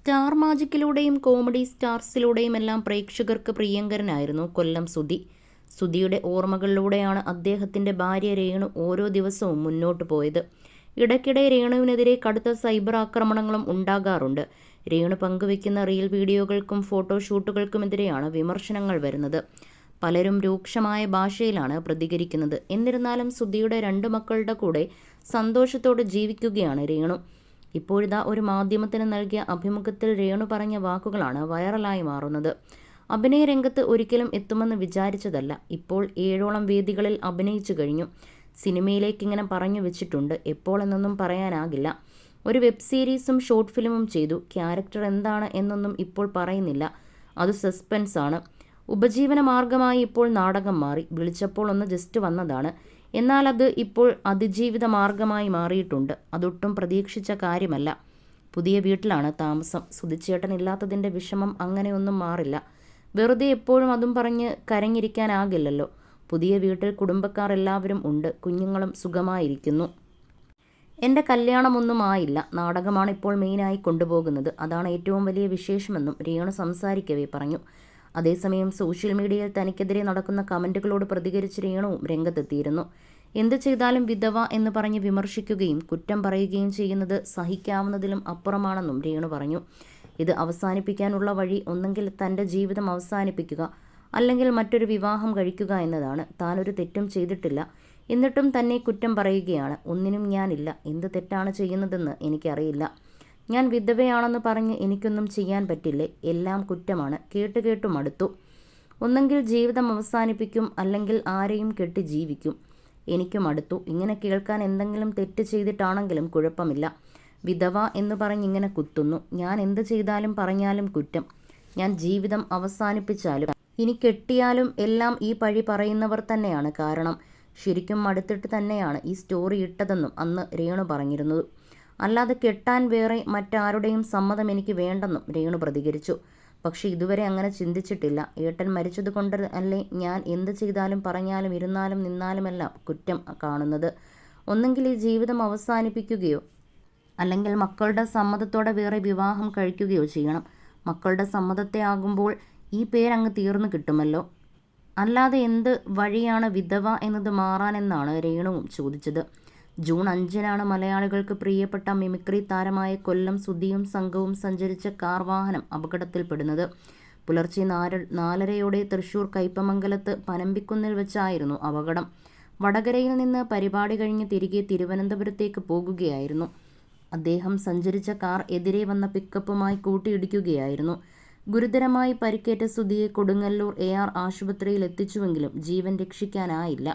Star മാജിക്കിലൂടെയും comedy സ്റ്റാർസിലൂടെയും എല്ലാം പ്രേക്ഷകർക്ക് പ്രിയങ്കരനായിരുന്നു കൊല്ലം സുധി. സുധിയുടെ ഓർമ്മകളിലൂടെയാണ് അദ്ദേഹത്തിൻ്റെ ഭാര്യ രേണു ഓരോ ദിവസവും മുന്നോട്ടു പോയത്. ഇടയ്ക്കിടെ രേണുവിനെതിരെ കടുത്ത സൈബർ ആക്രമണങ്ങളും ഉണ്ടാകാറുണ്ട്. രേണു പങ്കുവയ്ക്കുന്ന റീൽ വീഡിയോകൾക്കും ഫോട്ടോഷൂട്ടുകൾക്കുമെതിരെയാണ് വിമർശനങ്ങൾ വരുന്നത്. പലരും രൂക്ഷമായ ഭാഷയിലാണ് പ്രതികരിക്കുന്നത്. എന്നിരുന്നാലും സുധിയുടെ 2 മക്കളുടെ കൂടെ സന്തോഷത്തോടെ ജീവിക്കുകയാണ് രേണു. ഇപ്പോഴിതാ ഒരു മാധ്യമത്തിന് നൽകിയ അഭിമുഖത്തിൽ രേണു പറഞ്ഞ വാക്കുകളാണ് വൈറലായി മാറുന്നത്. അഭിനയ രംഗത്ത് ഒരിക്കലും എത്തുമെന്ന് വിചാരിച്ചതല്ല. ഇപ്പോൾ 7ഓളം വേദികളിൽ അഭിനയിച്ചു കഴിഞ്ഞു. സിനിമയിലേക്ക് ഇങ്ങനെ പറഞ്ഞു വെച്ചിട്ടുണ്ട്. എപ്പോൾ എന്നൊന്നും പറയാനാകില്ല. ഒരു വെബ് സീരീസും ഷോർട്ട് ഫിലിമും ചെയ്തു. ക്യാരക്ടർ എന്താണ് എന്നൊന്നും ഇപ്പോൾ പറയുന്നില്ല. അത് സസ്പെൻസ് ആണ്. ഉപജീവന മാർഗമായി ഇപ്പോൾ നാടകം മാറി. വിളിച്ചപ്പോൾ ഒന്ന് ജസ്റ്റ് വന്നതാണ്. എന്നാൽ അത് ഇപ്പോൾ അതിജീവിത മാർഗമായി മാറിയിട്ടുണ്ട്. അതൊട്ടും പ്രതീക്ഷിച്ച കാര്യമല്ല. പുതിയ വീട്ടിലാണ് താമസം. സുധിച്ചേട്ടനില്ലാത്തതിൻ്റെ വിഷമം അങ്ങനെയൊന്നും മാറില്ല. വെറുതെ എപ്പോഴും അതും പറഞ്ഞ് കരഞ്ഞിരിക്കാനാകില്ലല്ലോ. പുതിയ വീട്ടിൽ കുടുംബക്കാർ എല്ലാവരും ഉണ്ട്. കുഞ്ഞുങ്ങളും സുഖമായിരിക്കുന്നു. എൻ്റെ കല്യാണമൊന്നും ആയില്ല. നാടകമാണ് ഇപ്പോൾ മെയിനായി കൊണ്ടുപോകുന്നത്. അതാണ് ഏറ്റവും വലിയ വിശേഷമെന്നും രേണു സംസാരിക്കവേ പറഞ്ഞു. അതേസമയം സോഷ്യൽ മീഡിയയിൽ തനിക്കെതിരെ നടക്കുന്ന കമൻറ്റുകളോട് പ്രതികരിച്ച് രേണുവും രംഗത്തെത്തിയിരുന്നു. എന്ത് ചെയ്താലും വിധവ എന്ന് പറഞ്ഞ് വിമർശിക്കുകയും കുറ്റം പറയുകയും ചെയ്യുന്നത് സഹിക്കാവുന്നതിലും അപ്പുറമാണെന്നും രേണു പറഞ്ഞു. ഇത് അവസാനിപ്പിക്കാനുള്ള വഴി ഒന്നെങ്കിൽ തൻ്റെ ജീവിതം അവസാനിപ്പിക്കുക, അല്ലെങ്കിൽ മറ്റൊരു വിവാഹം കഴിക്കുക എന്നതാണ്. താനൊരു തെറ്റും ചെയ്തിട്ടില്ല, എന്നിട്ടും തന്നെ കുറ്റം പറയുകയാണ്. ഒന്നിനും ഞാനില്ല. എന്ത് തെറ്റാണ് ചെയ്യുന്നതെന്ന് എനിക്കറിയില്ല. ഞാൻ വിധവയാണെന്ന് പറഞ്ഞ് എനിക്കൊന്നും ചെയ്യാൻ പറ്റില്ലേ? എല്ലാം കുറ്റമാണ്. കേട്ടു മടുത്തു. ഒന്നെങ്കിൽ ജീവിതം അവസാനിപ്പിക്കും, അല്ലെങ്കിൽ ആരെയും കെട്ടി ജീവിക്കും. എനിക്കും മടുത്തു. ഇങ്ങനെ കേൾക്കാൻ എന്തെങ്കിലും തെറ്റ് ചെയ്തിട്ടാണെങ്കിലും കുഴപ്പമില്ല. വിധവ എന്ന് പറഞ്ഞിങ്ങനെ കുത്തുന്നു. ഞാൻ എന്ത് ചെയ്താലും പറഞ്ഞാലും കുറ്റം. ഞാൻ ജീവിതം അവസാനിപ്പിച്ചാലും ഇനി കെട്ടിയാലും എല്ലാം ഈ പഴി പറയുന്നവർ തന്നെയാണ് കാരണം. ശരിക്കും മടുത്തിട്ട് തന്നെയാണ് ഈ സ്റ്റോറി ഇട്ടതെന്നും അന്ന് രേണു പറഞ്ഞിരുന്നു. അല്ലാതെ കെട്ടാൻ വേറെ മറ്റാരുടെയും സമ്മതം എനിക്ക് വേണ്ടെന്നും രേണു പ്രതികരിച്ചു. പക്ഷേ ഇതുവരെ അങ്ങനെ ചിന്തിച്ചിട്ടില്ല. ഏട്ടൻ മരിച്ചതുകൊണ്ട് അല്ലേ ഞാൻ എന്ത് ചെയ്താലും പറഞ്ഞാലും ഇരുന്നാലും നിന്നാലുമെല്ലാം കുറ്റം കാണുന്നത്. ഒന്നെങ്കിൽ ഈ ജീവിതം അവസാനിപ്പിക്കുകയോ അല്ലെങ്കിൽ മക്കളുടെ സമ്മതത്തോടെ വേറെ വിവാഹം കഴിക്കുകയോ ചെയ്യണം. മക്കളുടെ സമ്മതത്തെ ആകുമ്പോൾ ഈ പേരങ്ങ് തീർന്നു കിട്ടുമല്ലോ. അല്ലാതെ എന്ത് വഴിയാണ് വിധവ എന്നത് മാറാനെന്നാണ് രേണുവും ചോദിച്ചത്. ജൂൺ 5-നാണ് മലയാളികൾക്ക് പ്രിയപ്പെട്ട മിമിക്രി താരമായ കൊല്ലം സുധിയും സംഘവും സഞ്ചരിച്ച കാർ വാഹനം അപകടത്തിൽപ്പെടുന്നത്. പുലർച്ചെ 4:30 തൃശൂർ കയ്പമംഗലത്ത് പനമ്പിക്കുന്നിൽ വെച്ചായിരുന്നു അപകടം. വടകരയിൽ നിന്ന് പരിപാടി കഴിഞ്ഞ് തിരികെ തിരുവനന്തപുരത്തേക്ക് പോകുകയായിരുന്നു അദ്ദേഹം. സഞ്ചരിച്ച കാർ എതിരെ വന്ന പിക്കപ്പുമായി കൂട്ടിയിടിക്കുകയായിരുന്നു. ഗുരുതരമായി പരിക്കേറ്റ സുധിയെ കൊടുങ്ങല്ലൂർ AR ആശുപത്രിയിൽ എത്തിച്ചുവെങ്കിലും ജീവൻ രക്ഷിക്കാനായില്ല.